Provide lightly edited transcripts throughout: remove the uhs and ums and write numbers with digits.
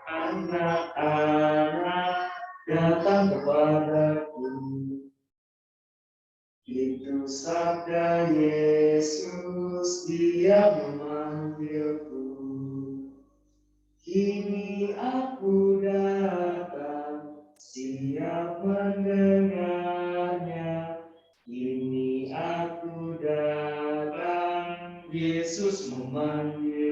Anak-anak datang kepadaku. Itu sabda Yesus, Dia memanggilku. Kini aku datang, siap mendengarnya. Kini aku datang, Yesus memanggilku.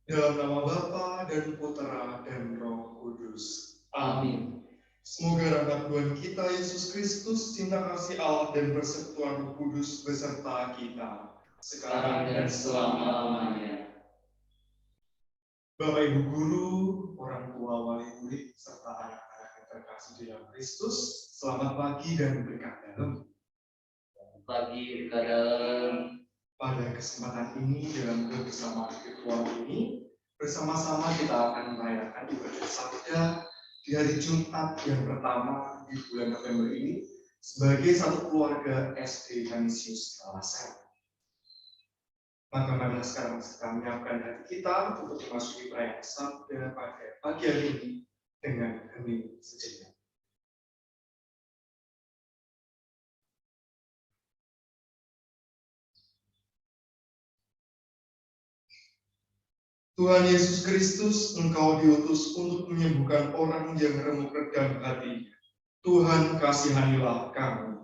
Dalam nama Bapa dan Putera dan Roh Kudus. Amin. Semoga rahmat Tuhan kita Yesus Kristus, cinta kasih Allah dan persekutuan Roh Kudus beserta kita Sekarang dan selama-lamanya. Bapak Ibu Guru, orang tua wali murid, serta anak-anak yang terkasih di dalam Kristus, selamat pagi dan berkah dalam. Pagi berkah dalam. Pada kesempatan ini, dalam kebersamaan virtual ini, bersama-sama kita akan merayakan ibadah sabda di hari Jumat yang pertama di bulan November ini sebagai satu keluarga SD Canisius Kalasan. Maka marilah sekarang kita menyiapkan hati kita untuk memasuki perayaan sabda pada pagi hari ini dengan hening sejenak. Tuhan Yesus Kristus, Engkau diutus untuk menyembuhkan orang yang remuk redam hatinya. Tuhan, kasihanilah kami.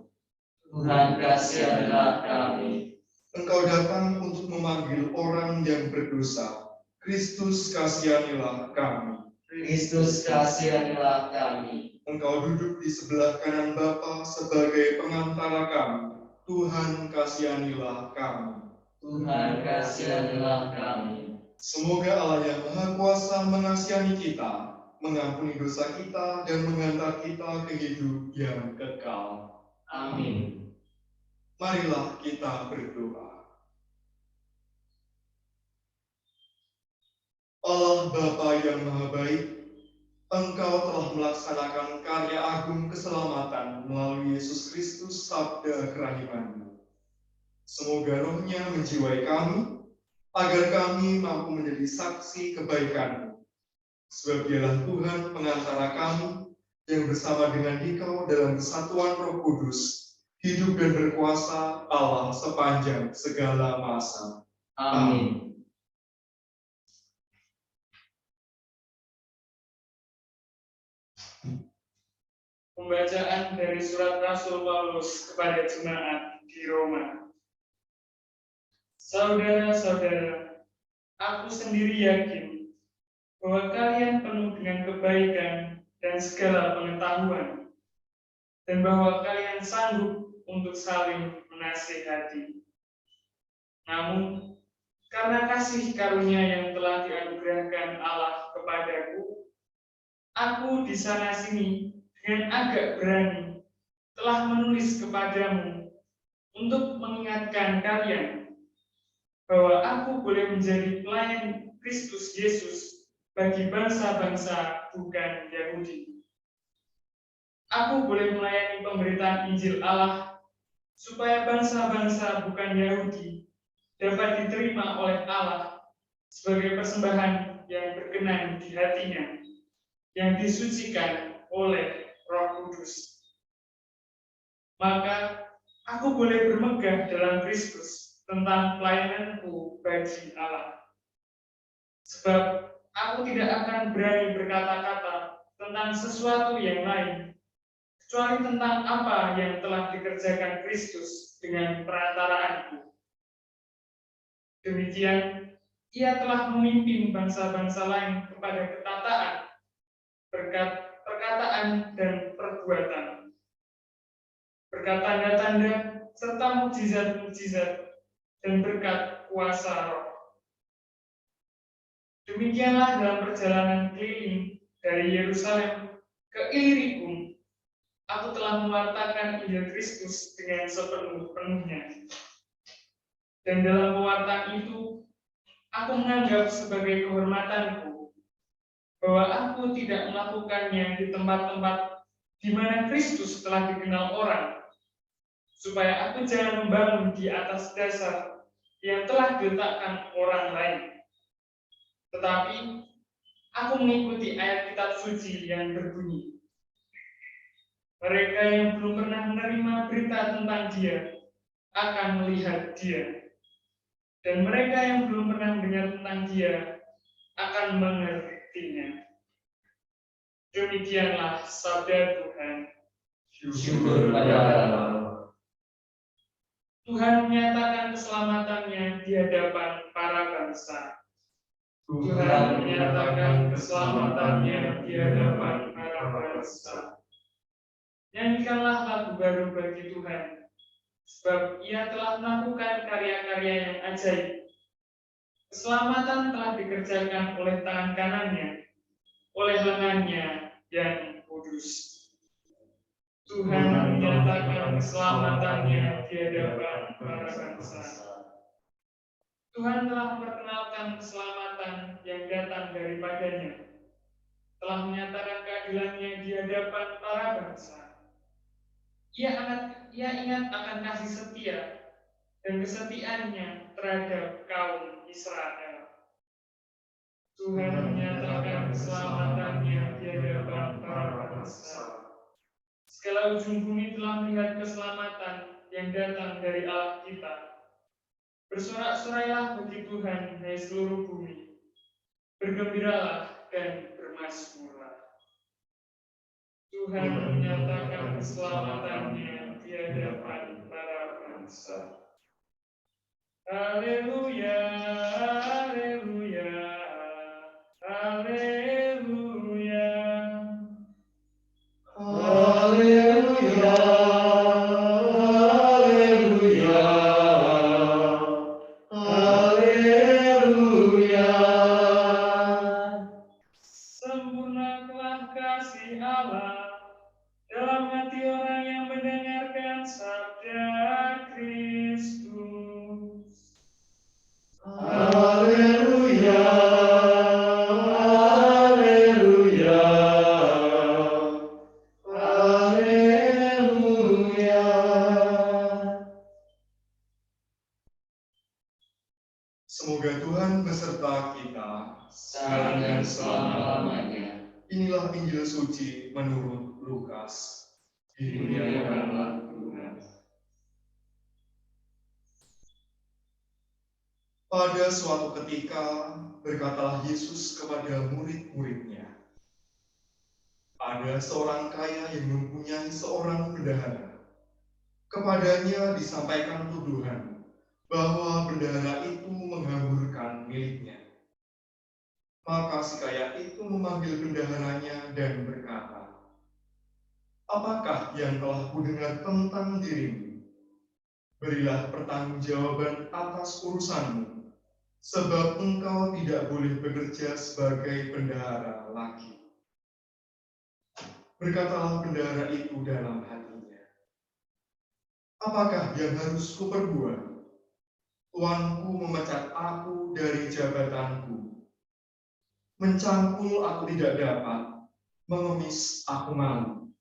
Tuhan, kasihanilah kami. Engkau datang untuk memanggil orang yang berdosa. Kristus, kasihanilah kami. Kristus, kasihanilah kami. Engkau duduk di sebelah kanan Bapa sebagai pengantara kami. Tuhan, kasihanilah kami. Tuhan, kasihanilah kami. Semoga Allah yang Maha Kuasa mengasihani kita, mengampuni dosa kita, dan menghantar kita ke hidup yang kekal. Amin. Marilah kita berdoa. Allah Bapa yang Maha Baik, Engkau telah melaksanakan karya agung keselamatan melalui Yesus Kristus, Sabda Kerahiman-Mu. Semoga rohnya menjiwai kami, agar kami mampu menjadi saksi kebaikan-Mu. Sebab Dialah Tuhan pengantara kami, yang bersama dengan Dikau dalam kesatuan Roh Kudus, hidup dan berkuasa Allah sepanjang segala masa. Amin. Pembacaan dari surat Rasul Paulus kepada jemaat di Roma. Saudara-saudara, aku sendiri yakin bahwa kalian penuh dengan kebaikan dan segala pengetahuan, dan bahwa kalian sanggup untuk saling menasihati. Namun, karena kasih karunia yang telah dianugerahkan Allah kepadaku, aku di sana-sini dengan agak berani telah menulis kepadamu untuk mengingatkan kalian bahwa aku boleh menjadi pelayan Kristus Yesus bagi bangsa-bangsa bukan Yahudi. Aku boleh melayani pemberitaan Injil Allah supaya bangsa-bangsa bukan Yahudi dapat diterima oleh Allah sebagai persembahan yang berkenan di hatinya, yang disucikan oleh Roh Kudus. Maka aku boleh bermegah dalam Kristus tentang pelayananku bagi Allah. Sebab aku tidak akan berani berkata-kata tentang sesuatu yang lain, kecuali tentang apa yang telah dikerjakan Kristus dengan perantaraanku. Demikian, ia telah memimpin bangsa-bangsa lain kepada ketataan, berkat perkataan dan perbuatan, berkat tanda-tanda serta mukjizat-mukjizat, dan berkat kuasa Roh. Demikianlah dalam perjalanan keliling dari Yerusalem ke Illyricum, aku telah mewartakan Injil Kristus dengan sepenuh-penuhnya. Dan dalam pewartaan itu, aku menganggap sebagai kehormatanku bahwa aku tidak melakukannya di tempat-tempat di mana Kristus telah dikenal orang, supaya aku jangan membangun di atas dasar yang telah diletakkan orang lain. Tetapi aku mengikuti ayat kitab suci yang berbunyi, mereka yang belum pernah menerima berita tentang Dia akan melihat Dia, dan mereka yang belum pernah mendengar tentang Dia akan mengertinya. Demikianlah sabda Tuhan. Syukur pada Allah. Tuhan menyatakan keselamatannya di hadapan para bangsa. Tuhan menyatakan keselamatannya di hadapan para bangsa. Nyanyikanlah lagu baru bagi Tuhan, sebab Ia telah melakukan karya-karya yang ajaib. Keselamatan telah dikerjakan oleh tangan kanannya, oleh lengannya yang kudus. Tuhan menyatakan keselamatannya di hadapan para bangsa. Tuhan telah memperkenalkan keselamatan yang datang daripadanya, telah menyatakan keadilannya di hadapan para bangsa. Ia ingat akan kasih setia dan kesetiaannya terhadap kaum Israel. Tuhan menyatakan keselamatannya di hadapan para bangsa. Segala ujung bumi telah melihat keselamatan yang datang dari Allah kita. Bersorak-sorailah bagi Tuhan, hai seluruh bumi. Bergembiralah dan bermazmurlah. Tuhan menyatakan keselamatannya di hadapan para bangsa. Haleluya, haleluya, haleluya. Haleluya, haleluya, haleluya. Sempurnakanlah kasih Allah dalam hati orang yang mendengarkan sabda Kristus. Haleluya, haleluya, haleluya. Semoga Tuhan beserta kita. Sekarang dan selama-lamanya. Inilah Injil suci menurut Lukas. Dimuliakanlah Tuhan. Pada suatu ketika berkatalah Yesus kepada murid-muridnya, ada seorang kaya yang mempunyai seorang bendahara. Kepadanya disampaikan tuduhan bahwa bendahara itu menghamburkan miliknya. Maka si kaya itu memanggil bendaharanya dan berkata, "Apakah yang telah kudengar tentang dirimu? Berilah pertanggungjawaban atas urusanmu, sebab engkau tidak boleh bekerja sebagai bendahara lagi." Berkatalah bendahara itu dalam hatinya, "Apakah yang harus kuperbuat? Tuanku memecat aku dari jabatanku. Mencangkul aku tidak dapat, mengemis aku malu.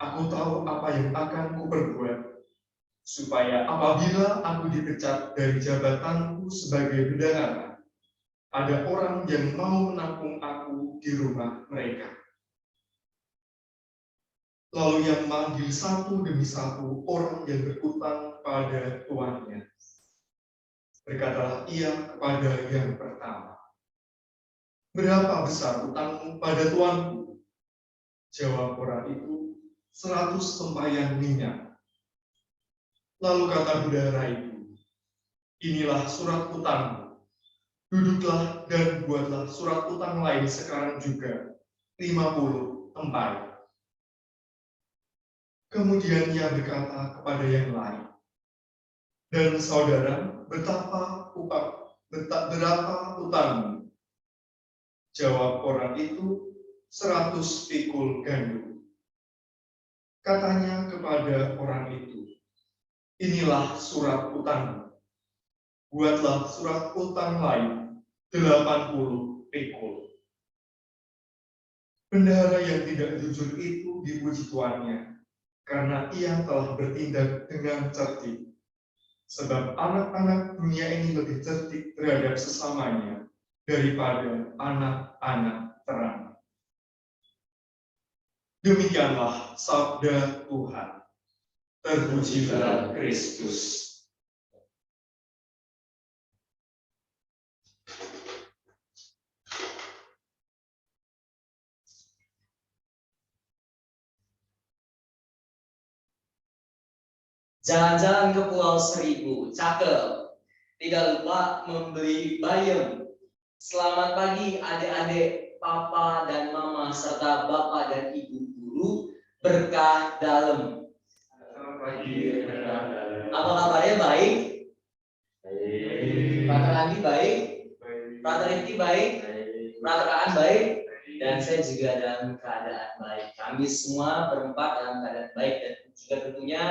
Aku tahu apa yang akan kuperbuat, supaya apabila aku dipecat dari jabatanku sebagai bendahara, ada orang yang mau menampung aku di rumah mereka." Lalu ia memanggil satu demi satu orang yang berutang pada tuannya. Berkatalah ia kepada yang pertama, "Berapa besar utangmu pada tuanku?" Jawab orang itu, 100 tempayan minyak. Lalu kata bendahara itu, "Inilah surat utangmu. Duduklah dan buatlah surat utang lain sekarang juga, 50 tempayan." Kemudian ia berkata kepada yang lain, "Dan saudara, berapa utangmu?" Jawab orang itu, 100 pikul gandum. Katanya kepada orang itu, "Inilah surat utangmu. Buatlah surat utang lain, 80 pikul." Bendahara yang tidak jujur itu dipuji tuannya, karena ia telah bertindak dengan cerdik. Sebab anak-anak dunia ini lebih cerdik terhadap sesamanya daripada anak-anak terang. Demikianlah sabda Tuhan. Terpujilah Kristus. Jalan-jalan ke Pulau Seribu, cakep. Tidak lupa membeli bayam. Selamat pagi adik-adik, papa dan mama, serta bapak dan ibu guru. Berkah dalam. Selamat pagi, Apa kabarnya, baik? Frater Andi baik? Frater Rifki baik? Frater Aan baik? Dan saya juga dalam keadaan baik. Kami semua berempat dalam keadaan baik, dan juga tentunya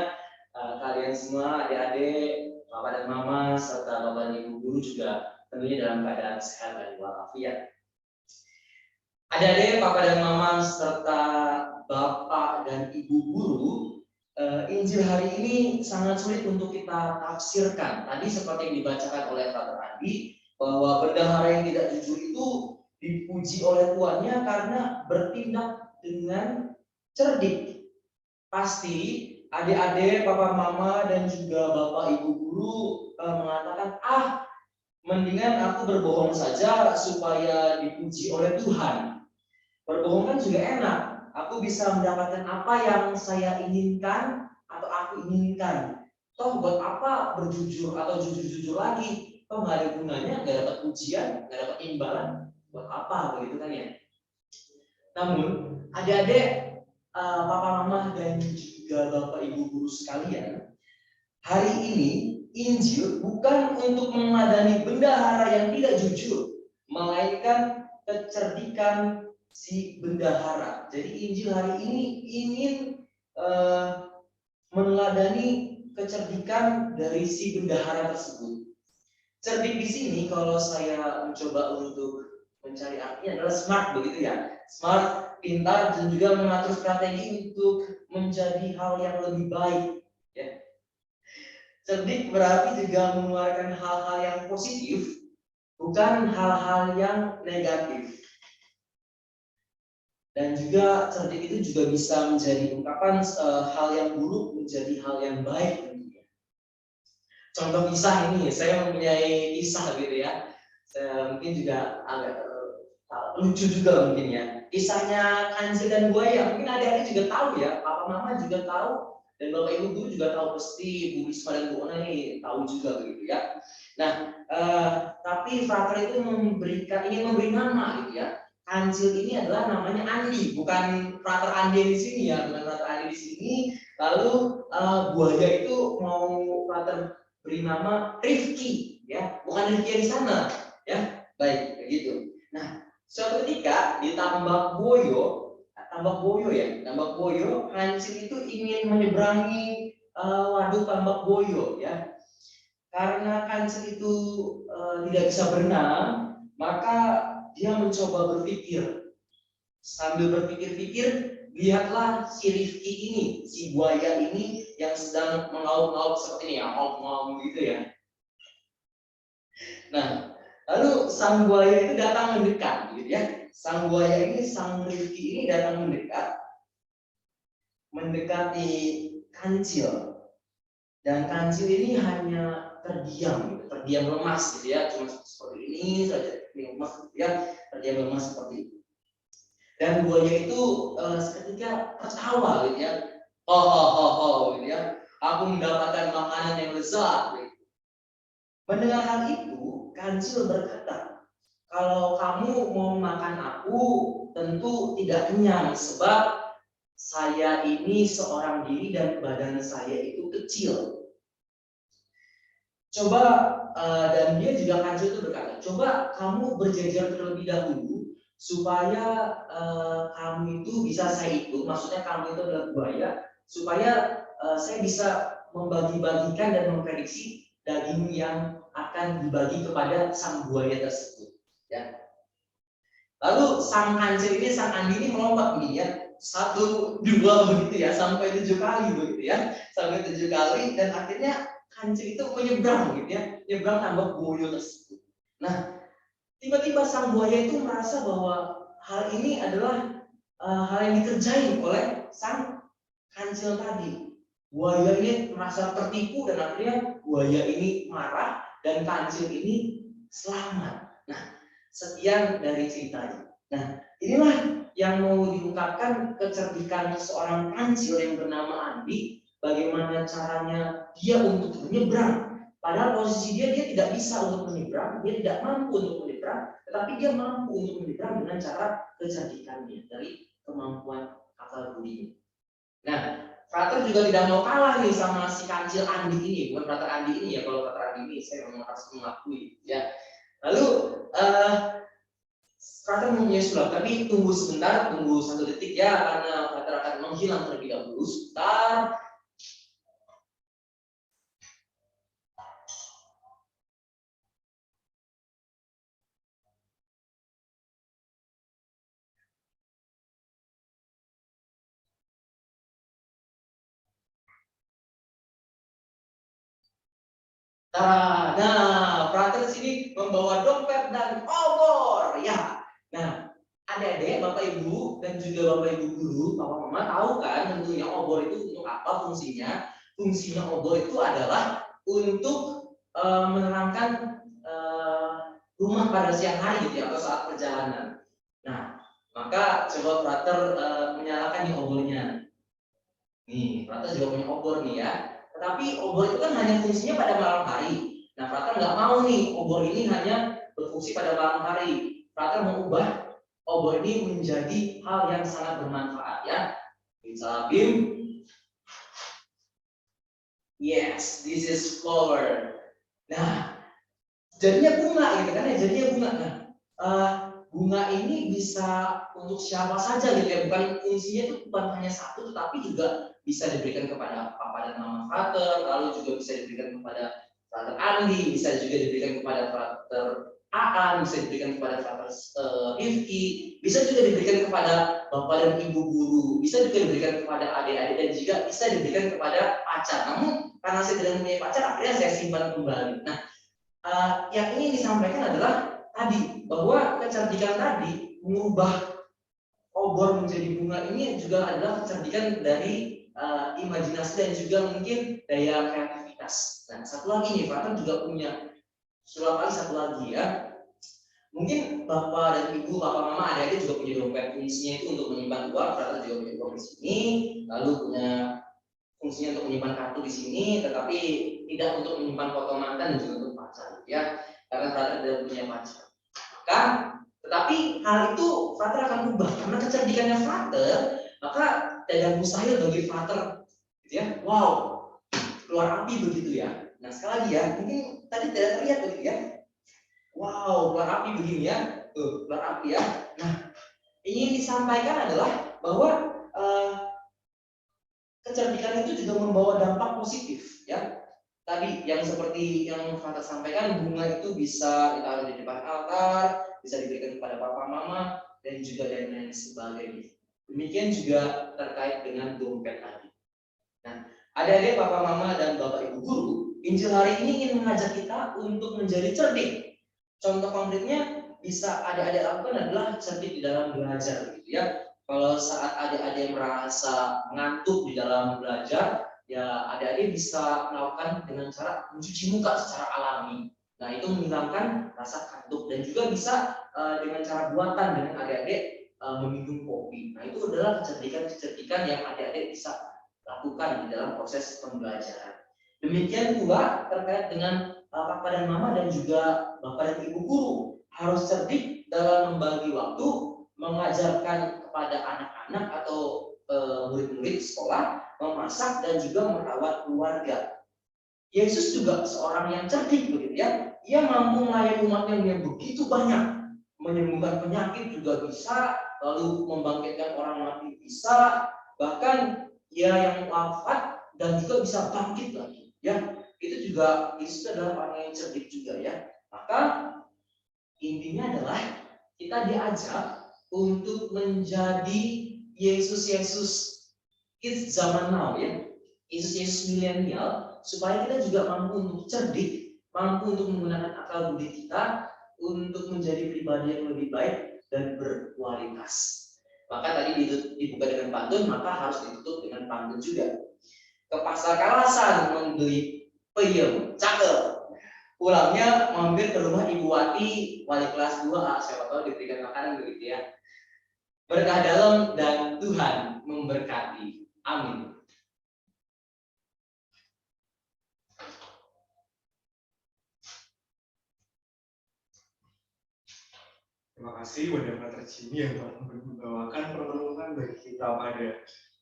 kalian semua adik-adik, papa dan mama, serta bapak dan ibu guru juga tentunya dalam keadaan sehat dan walafiat. Adik-adik, papa dan mama, serta bapak dan ibu guru, Injil hari ini sangat sulit untuk kita tafsirkan. Tadi seperti yang dibacakan oleh Frater Andi, bahwa bendahara yang tidak jujur itu dipuji oleh tuannya karena bertindak dengan cerdik. Pasti adik-adik, papa mama, dan juga bapak ibu guru mengatakan, mendingan aku berbohong saja supaya dipuji oleh Tuhan. Berbohong kan juga enak. Aku bisa mendapatkan apa yang saya inginkan atau aku inginkan. Toh buat apa berjujur atau jujur-jujur lagi? Toh nggak ada gunanya, nggak dapat pujian, nggak dapat imbalan. Buat apa begitu kan ya? Namun adik-adik, papa mama dan juga bapak ibu guru sekalian, hari ini Injil bukan untuk meneladani bendahara yang tidak jujur, melainkan kecerdikan si bendahara. Jadi Injil hari ini ingin meneladani kecerdikan dari si bendahara tersebut. Cerdik di sini kalau saya mencoba untuk mencari artinya adalah smart, begitu ya. Smart, pintar, dan juga mengatur strategi untuk menjadi hal yang lebih baik. Ya. Cerdik berarti juga mengeluarkan hal-hal yang positif, bukan hal-hal yang negatif. Dan juga cerdik itu juga bisa menjadi ungkapan hal yang buruk menjadi hal yang baik. Contoh kisah ini, saya mempunyai kisah gitu ya. Saya mungkin juga agak lucu juga mungkin ya. Kisahnya kancil dan buaya, mungkin adik-adik juga tahu ya, papa mama juga tahu, dan bapak ibu guru juga tahu pasti, Bu Risma dan Bu Ona ini tahu juga begitu ya. Nah, tapi Frater itu ingin memberi nama gitu ya. Kancil ini adalah namanya Andi, bukan Frater Andi di sini ya, bukan Frater Andi di sini. Lalu buaya itu mau Frater beri nama Rifki, ya, bukan Rifki yang di sana, ya, baik, begitu. Nah, suatu ketika di Tambak Boyo, Kancil itu ingin menyeberangi waduk Tambak Boyo, ya. Karena Kancil itu tidak bisa berenang, maka dia mencoba berpikir. Sambil berpikir-pikir, lihatlah si Rifki ini, si buaya ini yang sedang mengaum-ngaum seperti ini, ngaum-ngaum gitu ya. Nah, lalu sang buaya itu datang mendekat, gitu ya. Sang buaya ini, sang Rifki ini datang mendekat, mendekati Kancil. Dan Kancil ini hanya terdiam lemas gitu ya, cuma seperti ini saja, lemas gitu ya, terdiam lemas seperti itu. Dan buaya itu seketika tertawa gitu ya, gitu ya, aku mendapatkan makanan yang lezat. Gitu. Mendengar hal itu, Kancil berkata, kalau kamu mau makan aku, tentu tidak kenyang sebab saya ini seorang diri dan badan saya itu kecil. Coba, dan dia juga Kancil itu berkata, coba kamu berjajar terlebih dahulu supaya kamu itu bisa saya ikut, maksudnya kamu itu adalah buaya, supaya saya bisa membagi-bagikan dan memprediksi daging yang akan dibagi kepada sang buaya tersebut. Ya. Lalu sang Kancil ini, sang Andi ini melompat begini ya, 1, 2 begitu ya, sampai 7 kali begitu ya, sampai 7 kali, dan akhirnya Kancil itu menyeberang gitu ya, menyeberang Tambak Boyo tersebut. Nah, Tiba-tiba sang buaya itu merasa bahwa hal ini adalah hal yang dikerjain oleh sang kancil tadi. Buaya ini merasa tertipu dan akhirnya buaya ini marah dan kancil ini selamat. Nah, sekian dari ceritanya. Nah, inilah yang mau diungkapkan kecerdikan seorang kancil yang bernama Andi. Bagaimana caranya dia untuk menyeberang. Padahal posisi dia tidak bisa untuk menyeberang, dia tidak mampu untuk menyeberang, tetapi dia mampu untuk menyeberang dengan cara kecerdikannya dari kemampuan akal budinya. Nah, Frater juga tidak mau kalah nih sama si kancil Andi ini, bukan Frater Andi ini ya. Kalau Frater Andi ini saya memang harus mengakui ya. Lalu Frater mempunyai sulap, tapi tunggu sebentar, tunggu 1 detik ya, karena Frater akan menghilang terlebih dahulu. Sebentar. Nah, Frater di sini membawa dompet dan obor ya. Nah, adik-adik, bapak ibu dan juga bapak ibu guru, papa mama tahu kan tentunya obor itu untuk apa fungsinya? Fungsinya obor itu adalah untuk menerangkan rumah pada siang hari gitu ya, atau saat perjalanan. Nah, maka coba Frater menyalakan nih obornya. Nih, Frater juga punya obor nih ya. Tetapi obor itu kan hanya fungsinya pada malam hari. Nah, Frater nggak mau nih obor ini hanya berfungsi pada malam hari. Frater mengubah obor ini menjadi hal yang sangat bermanfaat ya. Bim. Yes, this is flower. Nah, jadinya bunga gitu kan ya, jadinya bunga. Nah, bunga ini bisa untuk siapa saja gitu ya, bukan fungsinya itu bukan hanya satu, tetapi juga bisa diberikan kepada papa dan mama Frater, lalu juga bisa diberikan kepada Frater Andi, bisa juga diberikan kepada Frater Aan, bisa diberikan kepada Frater Rifki, bisa juga diberikan kepada bapak dan ibu guru, bisa juga diberikan kepada adik-adik dan juga bisa diberikan kepada pacar. Namun karena saya tidak punya pacar, akhirnya saya simpan kembali. Nah, yang ingin disampaikan adalah tadi bahwa kecerdikan tadi mengubah obor menjadi bunga ini juga adalah kecerdikan dari imajinasi dan juga mungkin daya kreativitas. Nah, satu lagi nih, Frater juga punya sulap lagi, satu lagi ya. Mungkin bapak dan ibu, bapak mama, adik-adik juga punya dompet, fungsinya itu untuk menyimpan uang. Frater juga punya uang di sini, lalu punya fungsinya untuk menyimpan kartu di sini, tetapi tidak untuk menyimpan foto mantan dan juga untuk pacar ya, karena Frater tidak punya pacar. Maka tetapi hal itu Frater akan ubah karena kecerdikannya Frater, maka tidak mustahil bagi Frater gitu ya. Wow, keluar api begitu ya. Nah, sekali lagi ya, mungkin tadi tidak terlihat begitu ya. Wow, keluar api begini ya. Keluar api ya. Nah, ingin disampaikan adalah bahwa kecerdikan itu juga membawa dampak positif ya. Tadi yang seperti yang Frater sampaikan, bunga itu bisa ditaruh di depan altar, bisa diberikan kepada papa mama dan juga lain-lain sebagainya. Demikian juga terkait dengan dompet tadi. Nah, adik-adik, papa mama dan bapak ibu guru, Injil hari ini ingin mengajak kita untuk menjadi cerdik. Contoh konkretnya bisa adik-adik lakukan adalah cerdik di dalam belajar gitu ya. Kalau saat adik-adik merasa ngantuk di dalam belajar, ya adik-adik bisa melakukan dengan cara mencuci muka secara alami. Nah, itu menghilangkan rasa kantuk dan juga bisa dengan cara buatan dengan adik-adik meminum kopi. Nah, itu adalah kecerdikan yang adik-adik bisa lakukan di dalam proses pembelajaran. Demikian pula terkait dengan papa dan mama dan juga bapak dan ibu guru harus cerdik dalam membagi waktu mengajarkan kepada anak-anak atau murid-murid sekolah memasak dan juga merawat keluarga. Yesus juga seorang yang cerdik begitu ya. Ia mampu melayani umatnya yang begitu banyak, menyembuhkan penyakit juga bisa, lalu membangkitkan orang mati bisa, bahkan ia yang wafat dan juga bisa bangkit lagi ya. Itu juga Yesus adalah orang yang cerdik juga ya. Maka intinya adalah kita diajak untuk menjadi Yesus kids zaman now ya, Yesus milenial, supaya kita juga mampu untuk cerdik, mampu untuk menggunakan akal budi kita untuk menjadi pribadi yang lebih baik dan berkualitas. Maka tadi dibuka dengan pantun, maka harus ditutup dengan pantun juga. Ke pasar Kalasan membeli peyem, cakep. Pulangnya mampir ke rumah Ibu Wati, wali kelas 2A, siapa tahu diberikan makanan begitu ya. Berkah dalam dan Tuhan memberkati. Amin. Terima kasih kepada Pater Jimmy yang telah membawakan pertemuan bagi kita pada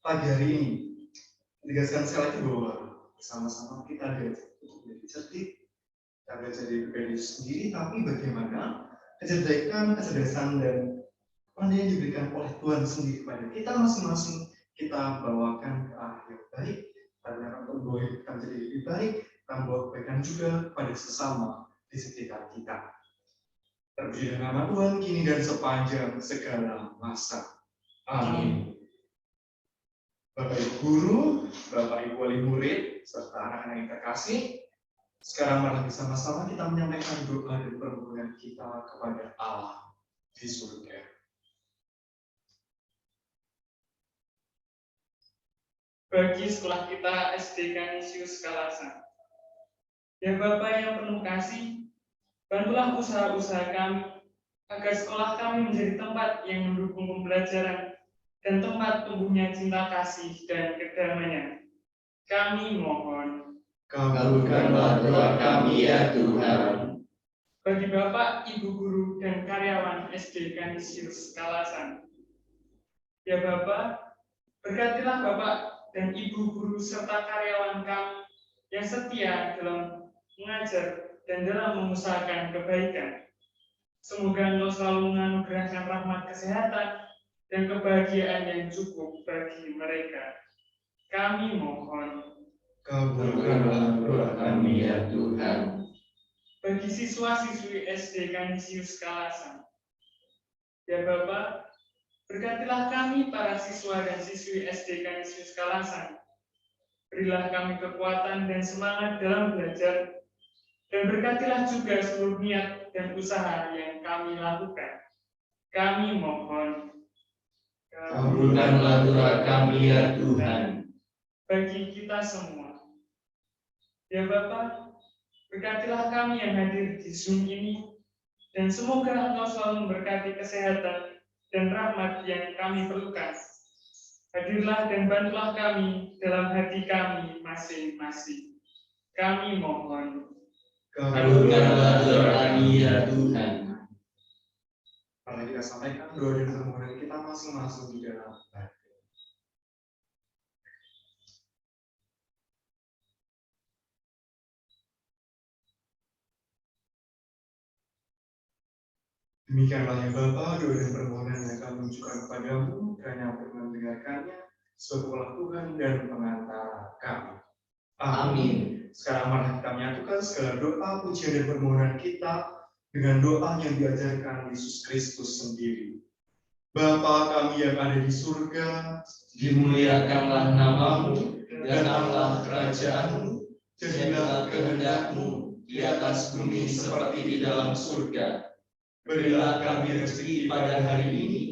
pagi hari ini. Tegaskan sekali lagi bahwa bersama-sama kita belajar untuk menjadi cerdik, kita belajar dari pribadi itu sendiri, tapi bagaimana kecerdasan dan pandai yang diberikan oleh Tuhan sendiri kepada kita masing-masing, kita bawakan ke arah yang baik, karena untuk membawa hidup kita menjadi lebih baik, kita membawa kebaikan juga kepada sesama di sekitar kita. Terpuji nama Tuhan kini dan sepanjang segala masa. Amin. Bapak Ibu Guru, Bapak Ibu Wali Murid, serta anak-anak yang terkasih, sekarang mari bersama-sama kita menyampaikan doa dan permohonan kita kepada Allah di surga. Bagi sekolah kita SD Canisius Kalasan, ya Bapak yang penuh kasih, bantulah usaha-usaha kami agar sekolah kami menjadi tempat yang mendukung pembelajaran dan tempat tumbuhnya cinta kasih dan kedamaian. Kami mohon. Kabulkanlah doa kami ya Tuhan. Bagi Bapak, Ibu Guru, dan karyawan SD Canisius Kalasan, ya Bapak, berkatilah Bapak dan Ibu Guru serta karyawan kami yang setia dalam mengajar dan dalam mengusahakan kebaikan. Semoga Engkau selalu menganugerahkan rahmat kesehatan dan kebahagiaan yang cukup bagi mereka. Kami mohon. Kabulkanlah doa kami ya Tuhan. Bagi siswa-siswi SD Canisius Kalasan, ya Bapak, berkatilah kami para siswa dan siswi SD Canisius Kalasan. Berilah kami kekuatan dan semangat dalam belajar, dan berkatilah juga seluruh niat dan usaha yang kami lakukan. Kami mohon. Kabulkanlah doa kami ya Tuhan. Bagi kita semua, ya Bapak, berkatilah kami yang hadir di Zoom ini, dan semoga Engkau selalu memberkati kesehatan dan rahmat yang kami perlukan. Hadirlah dan bantulah kami dalam hati kami masing-masing. Kami mohon. Kabulkanlah doa kami ya Tuhan. Mari kita sampaikan doa dan permohonan kita masing-masing di dalam hati. Demikianlah ya Bapa, doa dan permohonan yang kami ajukan kepadamu, kiranya Engkau mendengarkannya sebagai Tuhan dan pengantara kami. Amin. Sekarang mari kita menyatukan segala doa, pujian dan permohonan kita dengan doa yang diajarkan Yesus Kristus sendiri. Bapa kami yang ada di surga, Dimuliakanlah namamu, datanglah kerajaanmu, jadilah kehendak-Mu di atas bumi seperti di dalam surga. Berilah kami rezeki pada hari ini,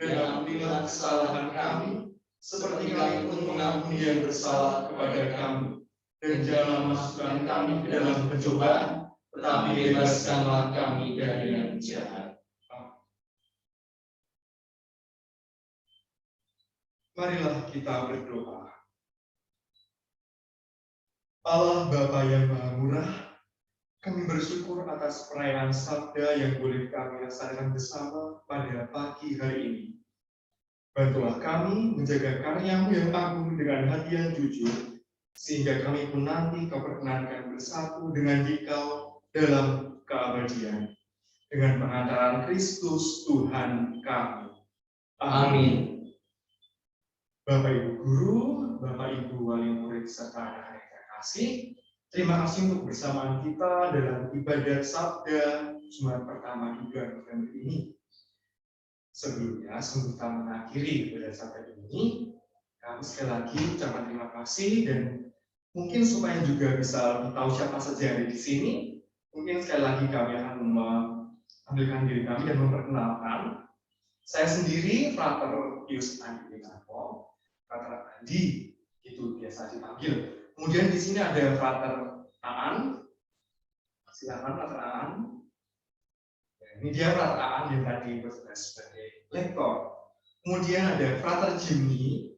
dan ampunilah kesalahan kami, seperti kami pun mengampuni yang bersalah kepada kami. Dan janganlah masukkan kami ke dalam pencobaan, tetapi bebaskanlah kami dari yang jahat. Marilah kita berdoa. Allah Bapa yang Maha Murah, kami bersyukur atas perayaan Sabda yang boleh kami laksanakan bersama pada pagi hari ini. Bantulah kami menjaga karya-Mu yang agung dengan hati yang jujur, sehingga kami pun nanti Kau perkenankan bersatu dengan Dikau dalam keabadian. Dengan pengantaran Kristus Tuhan kami. Amin. Bapak Ibu Guru, Bapak Ibu Wali Murid, serta anak-anak yang terkasih, terima kasih untuk bersamaan kita dalam ibadat Sabda Jumat pertama di bulan November ini. Sebelumnya, sebelum kita mengakhiri ibadat Sabda ini, kami sekali lagi ucapkan terima kasih, dan mungkin supaya juga bisa lebih tahu siapa saja yang ada di sini, mungkin sekali lagi kami akan ambilkan diri kami dan memperkenalkan saya sendiri, Frater Pius Andi Winarko, Frater Andi, itu biasa dipanggil. Kemudian di sini ada Frater Aan, silakan Frater Aan. Ini dia Frater Aan yang tadi bertugas sebagai lektor. Kemudian ada Frater Jimmy.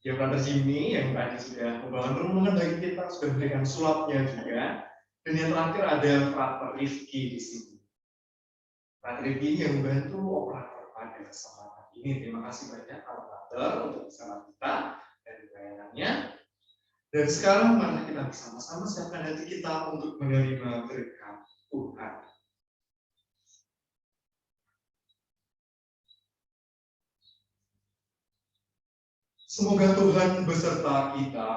Ya, Frater Jimmy yang tadi sudah membangun renungan bagi kita, sudah memberikan sulapnya juga. Dan yang terakhir ada Frater Rifki di sini. Frater Rifki yang membantu operator pada kesempatan ini. Terima kasih banyak Pak Frater untuk bersama kita dan pelayanannya. Dan sekarang mari kita bersama-sama siapkan hati kita untuk menerima berkat Tuhan. Semoga Tuhan beserta kita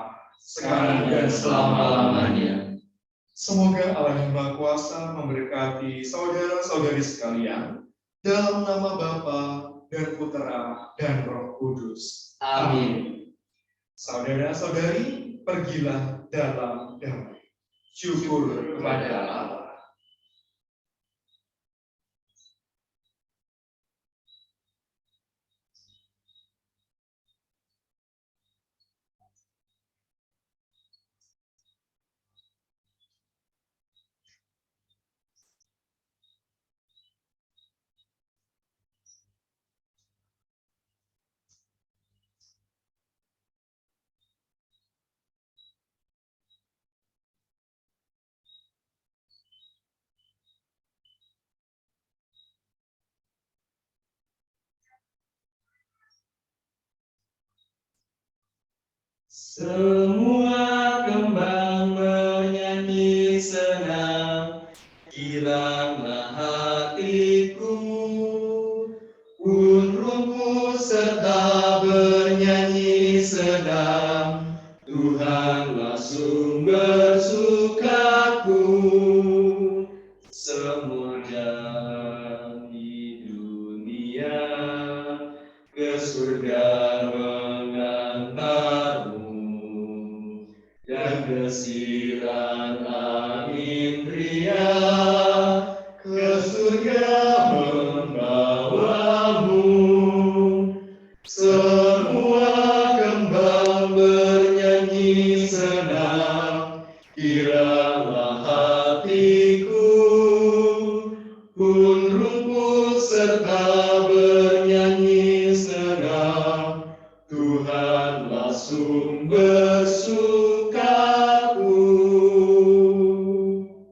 sekarang dan selama-lamanya. Semoga Allah yang Maha Kuasa memberkati saudara-saudari sekalian dalam nama Bapa dan Putera dan Roh Kudus. Amin. Saudara-saudari, pergilah dalam damai. Syukur kepada Allah. Semua kembang bernyanyi senang, giranglah hatiku, pun rumput serta bernyanyi sedang, Tuhanlah sumber sukaku. Semuanya di dunia ke surga mengantarmu, dan desiran angin riang ke surga membawamu. Semua kembang bernyanyi senang, kiranya hatiku, pun rumput serta bernyanyi senang, Tuhanlah sumber suci.